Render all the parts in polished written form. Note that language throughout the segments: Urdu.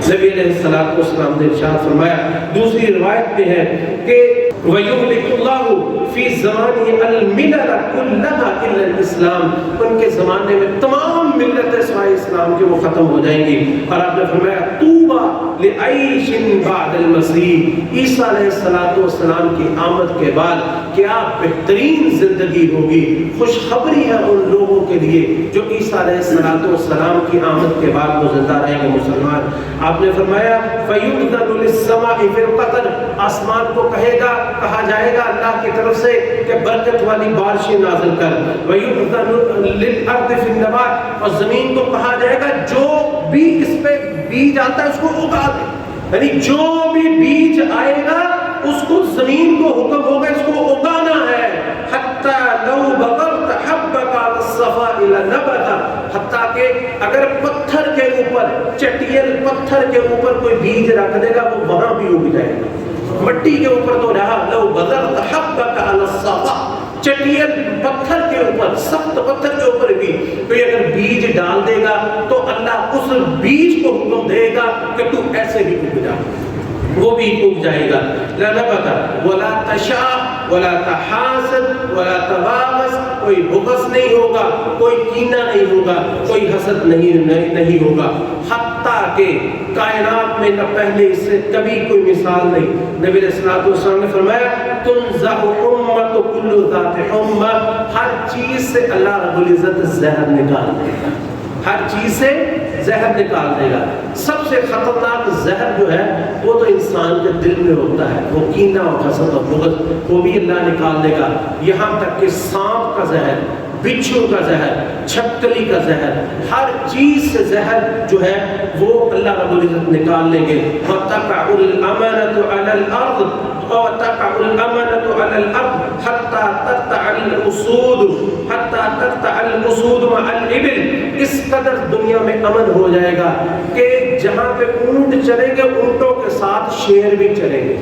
نبی علیہ الصلوۃ والسلام نے ارشاد فرمایا، دوسری روایت میں ہے کہ وَيُهْلِكُ اللَّهُ فِي زَمَانِهِ الْمِلَلَ كُلَّهَا إِلَّا الْإِسْلَامَ، ان کے زمانے میں تمام ملتیں سوائے اسلام کے وہ ختم ہو جائیں گی۔ اور آپ نے فرمایا طوبیٰ لِعَیْشٍ بَعْدَ الْمَسِیح، عیسیٰ علیہ السلام کی آمد کے بعد کیا بہترین زندگی ہوگی، خوشخبری ہے ان لوگوں کے لیے جو عیسیٰ علیہ السلام کی آمد کے بعد وہ زندہ رہیں گے مسلمان۔ آپ نے فرمایا فَيُؤْذَنُ لِلسَّمَاءِ فِي الْقَطَرِ، آسمان کو کہا جائے گا اللہ کی طرف سے کہ برکت والی بارشیں نازل کر، وَيُؤْذَنُ لِلْأَرْضِ فِي النَّبَاتِ، اور زمین کو کہا جائے گا جو بھی اس پہ بیج آتا ہے اس کو اگا دے، یعنی جو بھی بیج آئے گا اس کو زمین کو حکم ہوگا اس کو اگانا ہے، حتیٰ لو بغرت حبک علی الصفاء لنبت، حتیٰ کہ اگر پتھر کے اوپر، چٹیل پتھر کے اوپر کوئی بیج رکھ دے گا وہ وہاں بھی اگ جائے گا۔ مٹی کے اوپر تو رہا، لو بغرت حبک علی الصفاء، چٹیل پتھر کے اوپر، سخت پتھر کے اوپر بھی کوئی اگر بیج ڈال دے گا تو اللہ اس بیج کو حکم دے گا کہ تو ایسے بھی اگ جا، وہ بھی اگ جائے گا۔ لنبت ولا تشاء ولا تحاسد ولا تباغض، کوئی بغض نہیں ہوگا، کوئی کینہ نہیں ہوگا، کوئی حسد نہیں ہوگا، حتیٰ کہ کائنات میں نہ پہلے اس سے کبھی کوئی مثال نہیں۔ نبی علیہ الصلوۃ والسلام نے فرمایا تنزع امۃ کل ذات حمہ، ہر چیز سے اللہ رب العزت زہر نکال دے گا، ہر چیز سے زہر نکال دے گا۔ سب سے خطرناک زہر جو ہے وہ تو انسان کے دل میں ہوتا ہے، وہ کینہ اور حسد اور بغض، وہ بھی اللہ نکال دے گا، یہاں تک کہ سانپ کا زہر، بچھو کا زہر، چھپکلی کا زہر، ہر چیز سے زہر جو ہے وہ اللہ رب العزت نکال لیں گے۔ وَتَقَعُ الْأَمَانَةُ عَلَى الْأَرْضِ وَتَقَعُ الْأَمَانَةُ عَلَى الْأَرْضِ حَتَّى تَرْتَعَ الْأُسُودُ حَتَّى تَرْتَعَ الْأُسُودُ مَعَ الْإِبِلِ، اس قدر دنیا میں امن ہو جائے گا کہ جہاں پہ اونٹ چلیں گے اونٹوں کے ساتھ شیر بھی چلیں گے،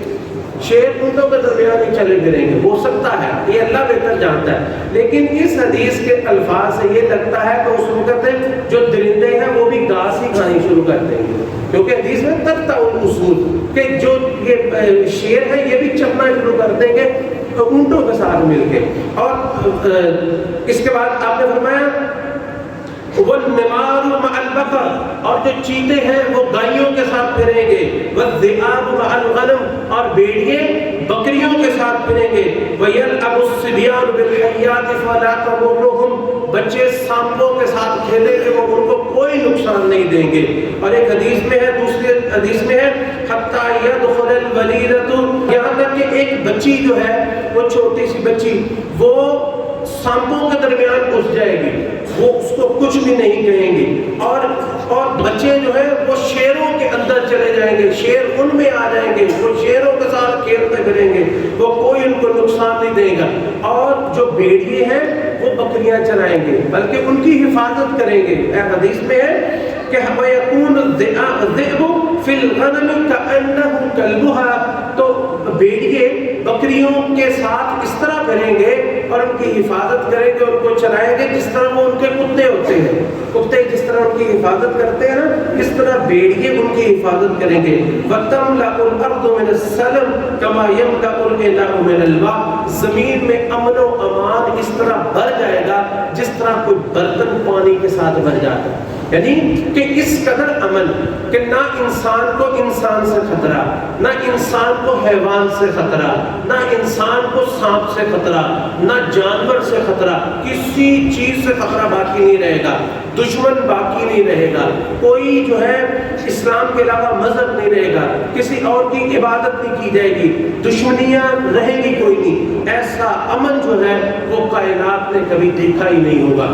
شیر اونٹوں کے درمیان ہی چلے پھریں گے، ہو سکتا ہے، یہ اللہ بہتر جانتا ہے، لیکن اس حدیث کے الفاظ سے یہ لگتا ہے کہ اس وقت جو درندے ہیں وہ بھی گھاس ہی کھانی شروع کر دیں گے، کیونکہ حدیث میں ترتع الاسود کہ جو یہ شیر ہے یہ بھی چلنا شروع کر دیں گے اونٹوں کے ساتھ مل کے۔ اور اس کے بعد آپ نے فرمایا والنمار مع البقر، اور جو چیتے ہیں وہ گائیوں کے ساتھ پھریں گے، والذئاب مع الغنم، اور بھیڑیے بکریوں کے ساتھ پھریں گے، ويلعب الصبيان بالحيات فلا تضرهم، بچے سانپوں کے ساتھ کھیلیں گے وہ ان کو کوئی نقصان نہیں دیں گے۔ اور ایک حدیث میں ہے، دوسری حدیث میں ہے حتى يدخل الوليدة، یہاں تک کہ ایک بچی جو ہے وہ چھوٹی سی بچی وہ سانپوں کے درمیان گھس جائے گی، وہ اس کو کچھ بھی نہیں کہیں گے، اور بچے جو ہے وہ شیروں کے اندر چلے جائیں گے، شیر ان میں آ جائیں گے، وہ شیروں کے ساتھ کھیلتے پھریں گے، وہ کوئی ان کو نقصان نہیں دے گا۔ اور جو بھیڑیے ہیں وہ بکریاں چرائیں گے بلکہ ان کی حفاظت کریں گے۔ ایک حدیث میں ہے کہ وَيَكُونُ الذِّئْبُ فِي الْغَنَمِ كَأَنَّهُ كَلْبُهَا، تو بھیڑیے بکریوں کے ساتھ اس طرح کریں گے اور ان کی حفاظت کریں گے، ان کو چلائیں گے جس طرح وہ ان کے کتے ہوتے ہیں، کتے جس طرح ان کی حفاظت کرتے ہیں نا اس طرح بھیڑیے ان کی حفاظت کریں گے۔ وَتَمْلَأُ الْأَرْضُ مِنَ السَّلَمِ كَمَا يَمْلَأُ الْإِنَاءُ مِنَ الْمَاءِ، زمین میں امن و امان اس طرح بھر جائے گا جس طرح کوئی برتن پانی کے ساتھ بھر جاتا ہے، یعنی کہ اس قدر امن کہ نہ انسان کو انسان سے خطرہ، نہ انسان کو حیوان سے خطرہ، نہ انسان کو سانپ سے خطرہ، نہ جانور سے خطرہ، کسی چیز سے خطرہ باقی نہیں رہے گا، دشمن باقی نہیں رہے گا، کوئی جو ہے اسلام کے علاوہ مذہب نہیں رہے گا، کسی اور کی عبادت نہیں کی جائے گی، دشمنیاں رہیں گی کوئی نہیں، ایسا امن جو ہے وہ کائنات نے کبھی دیکھا ہی نہیں ہوگا۔